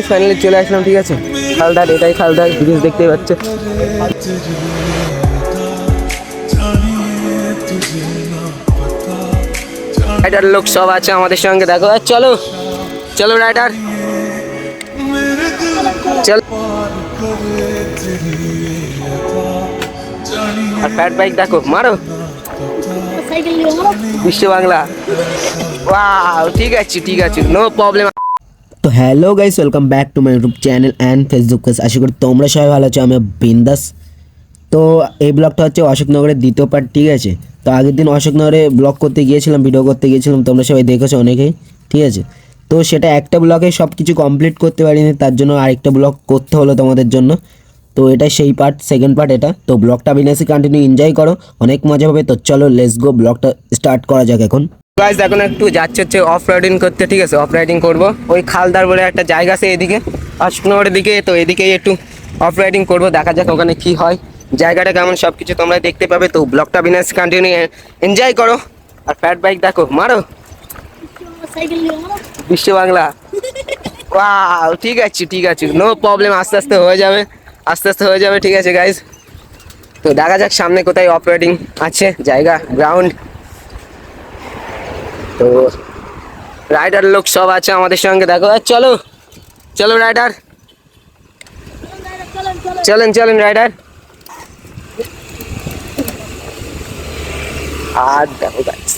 Finally চলে আসলাম, ঠিক আছে। খালদার, এটাই খালদার ব্রিজ দেখতেই পাচ্ছ। রাইডার লোক সব আছে আমাদের সঙ্গে, দেখো। চলো চলো রাইডার, চল। আর ফ্যাট বাইক দেখো, মারো বিশ্ব বাংলা। ওয়াও, ঠিক আছে ঠিক আছে, নো প্রবলেম। তো hello guys, welcome back to my YouTube channel and Facebook page. আশা করি তোমরা সবাই ভালো আছো, আমি বিন্দাস। তো এই ব্লগটা হচ্ছে অশোকনগরের দ্বিতীয় পার্ট, ঠিক আছে। তো আগের দিন অশোকনগরে ব্লগ করতে গিয়েছিলাম, ভিডিও করতে গিয়েছিলাম, তোমরা সবাই দেখেছো অনেকেই, ঠিক আছে। তো সেটা একটা ব্লগে সব কিছু কমপ্লিট করতে পারিনি, তার জন্য আরেকটা ব্লগ করতে হলো তোমাদের জন্য। তো এটা সেই পার্ট, সেকেন্ড পার্ট এটা। তো ব্লগটা বিনাসি কন্টিনিউ এনজয় করো, অনেক মজা হবে। তো চলো লেটস গো, ব্লগটা স্টার্ট করা যাক এখন। গাইস এখন একটু যাচ্ছে হচ্ছে অফ রাইডিং করতে, ঠিক আছে। অফ রাইডিং করবো ওই খালদার বলে একটা জায়গা আছে এদিকে অশোকনগরের দিকে, তো এদিকেই একটু অফ রাইডিং করবো, দেখা যাক ওখানে কি হয়, জায়গাটা কেমন, সব কিছু তোমরা দেখতে পাবে। তো ব্লগটা বিনাস কন্টিনিউ এনজয় করো। আর ফ্যাট বাইক দেখো, মারো বিশ্ব বাংলা। ওয়াও, ঠিক আছে ঠিক আছে, নো প্রবলেম, আস্তে আস্তে হয়ে যাবে, আস্তে আস্তে হয়ে যাবে, ঠিক আছে গাইস। তো দেখা যাক সামনে কোথায় অফ রাইডিং আছে জায়গা, গ্রাউন্ড। তো রাইডার লোক সব আছে আমাদের সঙ্গে, দেখো। চলো চলো রাইডার, চলেন চলেন রাইডার। আর দেখো গাইস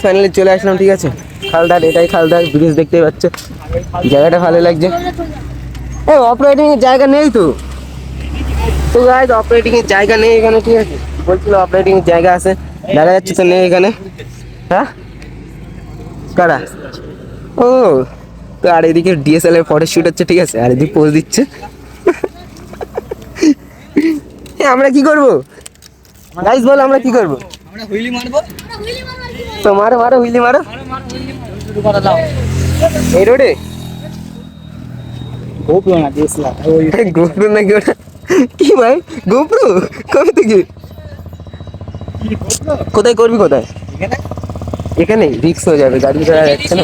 ফাইনালি চলে আসলাম, ঠিক আছে। খালদার, এটাই খালদার ব্রিজ দেখতেই পাচ্ছ, জায়গাটা ভালো লাগছে। ও অপারেটিং এর জায়গা নেই তো, তো গাইস অপারেটিং এর জায়গা নেই এখানে, ঠিক আছে। বলছিল অপারেটিং এর জায়গা আছে, দেখা যাচ্ছে তো নেই এখানে। হ্যাঁ কারা? ও তো আর এদিকে ডিএসএলআর ফটো শুট হচ্ছে, ঠিক আছে, আর এদিকে পোজ দিচ্ছে। আমরা কি করব গাইস, বলো আমরা কি করব? আমরা হুইলি মারবো। তো মারো মারো, হুইলি মারো এই রোডে। গোপ্রো না ডিএসএলআর, ওই গোপ্রো নাকি ওটা? কি ভাই গোপ্রো কবে থেকে? কোথায় করবি, কোথায়? এখানে এখানে রিক্স হয়ে যাবে, গাড়ি চলা যাচ্ছে না।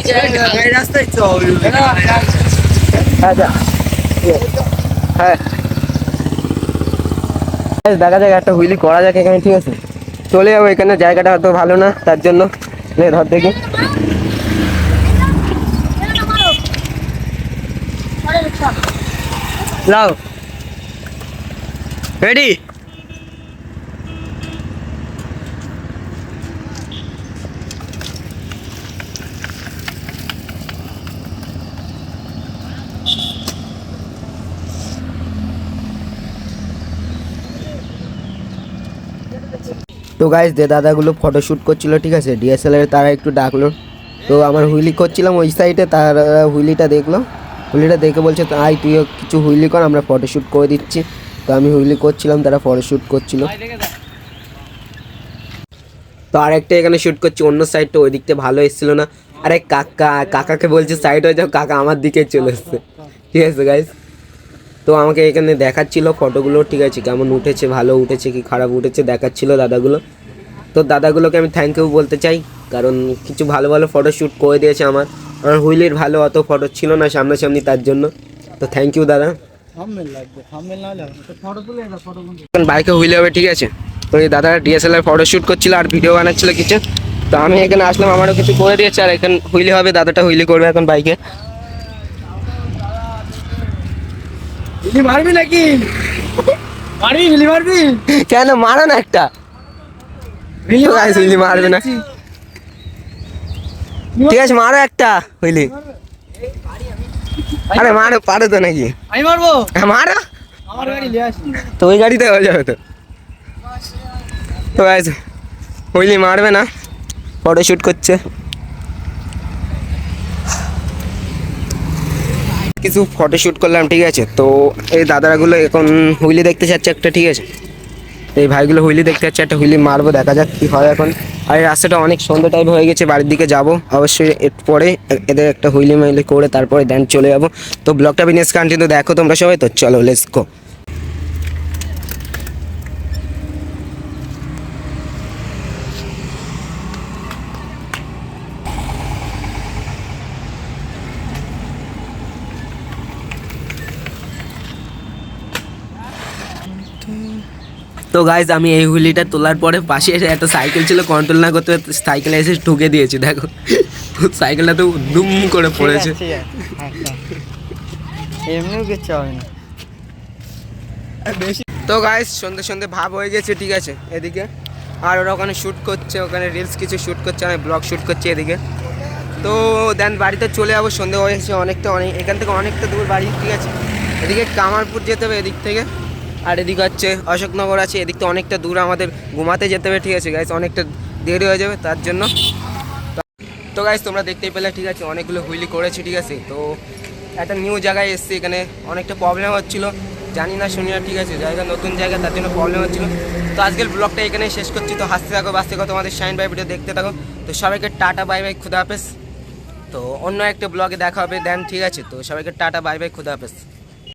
এই রাস্তায় চল। হ্যাঁ যা, হ্যাঁ দেখা যাক একটা হুইলি করা যাক এখানে, ঠিক আছে। চলে যাবো এখানে, জায়গাটা হয়তো ভালো না, তার জন্য ধর দেখি। লাও রেডি। তো গাইস দাদাগুলো ফটোশ্যুট করছিল, ঠিক আছে, ডিএসএলআর তারা একটু ডাকলো। তো আমার হুইলি করছিলাম ওই সাইডে, তার হুইলিটা দেখলো, হুইলিটা দেখে বলছে আই তুইও কিছু হুইলি কর, আমরা ফটোশ্যুট করে দিচ্ছি। তো আমি হুইলি করছিলাম, তারা ফটোশ্যুট করছিল। তো আরেকটা এখানে শ্যুট করছি অন্য সাইডটা, ওই দিকটা ভালো এসেছিলো না। আরে কাকাকে বলছে সাইড হয়ে যাও, কাকা আমার দিকে চলে এসছে, ঠিক আছে গাইস। তো আমাকে এখানে দেখাচ্ছিল ফটোগুলো, ঠিক আছে, কেমন উঠেছে, ভালো উঠেছে কি খারাপ উঠেছে দেখাচ্ছিল দাদাগুলো। তো দাদাগুলোকে আমি থ্যাংক ইউ বলতে চাই, কারণ কিছু ভালো ভালো ফটো শ্যুট করে দিয়েছে। আমার হুইলির ভালো অত ফটো ছিল না সামনাসামনি, তার জন্য তো থ্যাংক ইউ দাদা। থাম্বনেল লাগবে, থাম্বনেল না হলে ফটো তুলে এটা ফটো বন্ধ। এখন বাইকে হুইলে হবে, ঠিক আছে। তো এই দাদা ডিএসএলআর ফটো শ্যুট করছিল আর ভিডিও বানাচ্ছিল কিছু, তো আমি এখানে আসলাম, আমারও কিছু করে দিয়েছে। আর এখন হুইলি হবে, দাদাটা হুইলি করবে এখন বাইকে। হুইলি মারবি নাকি? মারবি, হুইলি মারবি? কেন মারো না একটা, হুইলি মারবে না, ঠিক আছে মারো একটা হুইলি। আরে মারো, পারো তো নাকি? আমি মারবো, হ্যাঁ মারো, আমার গাড়ি নিয়ে আসি। তো ওই গাড়িতে হয়ে যাবে তো। তো গাইস হুইলি মারবে না, ফটো শ্যুট করছে। কিছু ফটো শ্যুট করলাম, ঠিক আছে। তো এই দাদাগুলো এখন হুইলি দেখতে চাচ্ছে একটা, ঠিক আছে। এই ভাইগুলো হুইলি দেখতে চাচ্ছে, একটা হুইলি মারবো, দেখা যাক কী হয় এখন। আর এই রাস্তাটা অনেক সন্ধ্যা টাইপ হয়ে গেছে, বাড়ির দিকে যাব অবশ্যই, এরপরে এদের একটা হুইলি মাইলি করে তারপরে দেন চলে যাবো। তো ব্লগটা বিজনেস কন্টিনিউ দেখো তোমরা সবাই, তো চলো লেটস গো। তো গাইজ আমি এই হুইলিটা তোলার পরে পাশে এসে একটা সাইকেল ছিল, কন্ট্রোল না করতে সাইকেলে এসে ঠুকে দিয়েছি। দেখো সাইকেলটা তো দুম করে পড়েছে। এমনিও কিচ্ছু হবে না। তো গাইজ সন্ধে সন্ধে ভাব হয়ে গেছে, ঠিক আছে এদিকে। আর ওরা ওখানে শ্যুট করছে, ওখানে রিলস কিছু শ্যুট করছে, আমি ব্লগ শ্যুট করছি এদিকে। তো দেন বাড়িতে চলে যাবো, সন্ধে হয়েছে অনেক এখান থেকে অনেকটা দূর বাড়ি, ঠিক আছে। এদিকে কামারপুর যেতে হবে এদিক থেকে, আর এদিকে হচ্ছে অশোকনগর আছে, এদিক থেকে অনেকটা দূর আমাদের ঘুমাতে যেতে হবে, ঠিক আছে গাইজ, অনেকটা দেরি হয়ে যাবে তার জন্য। তো গাইজ তোমরা দেখতেই পেলে, ঠিক আছে, অনেকগুলো হুইলি করেছি, ঠিক আছে। তো একটা নিউ জায়গায় এসেছি, এখানে অনেকটা প্রবলেম হচ্ছিলো, জানি না শুনি না, ঠিক আছে, জায়গা নতুন জায়গা, তার জন্য প্রবলেম হচ্ছিলো। তো আজকের ব্লগটা এখানেই শেষ করছি। তো হাসতে থাকো, বাঁচতে থাকো, তোমাদের শাইন ভাই ভিডিও দেখতে থাকো। তো সবাইকে টাটা বাই বাই, খুদা হাফেজ। তো অন্য একটা ব্লগে দেখা হবে দেন, ঠিক আছে। তো সবাইকে টাটা বাই বাই, খুদা হাফেজ।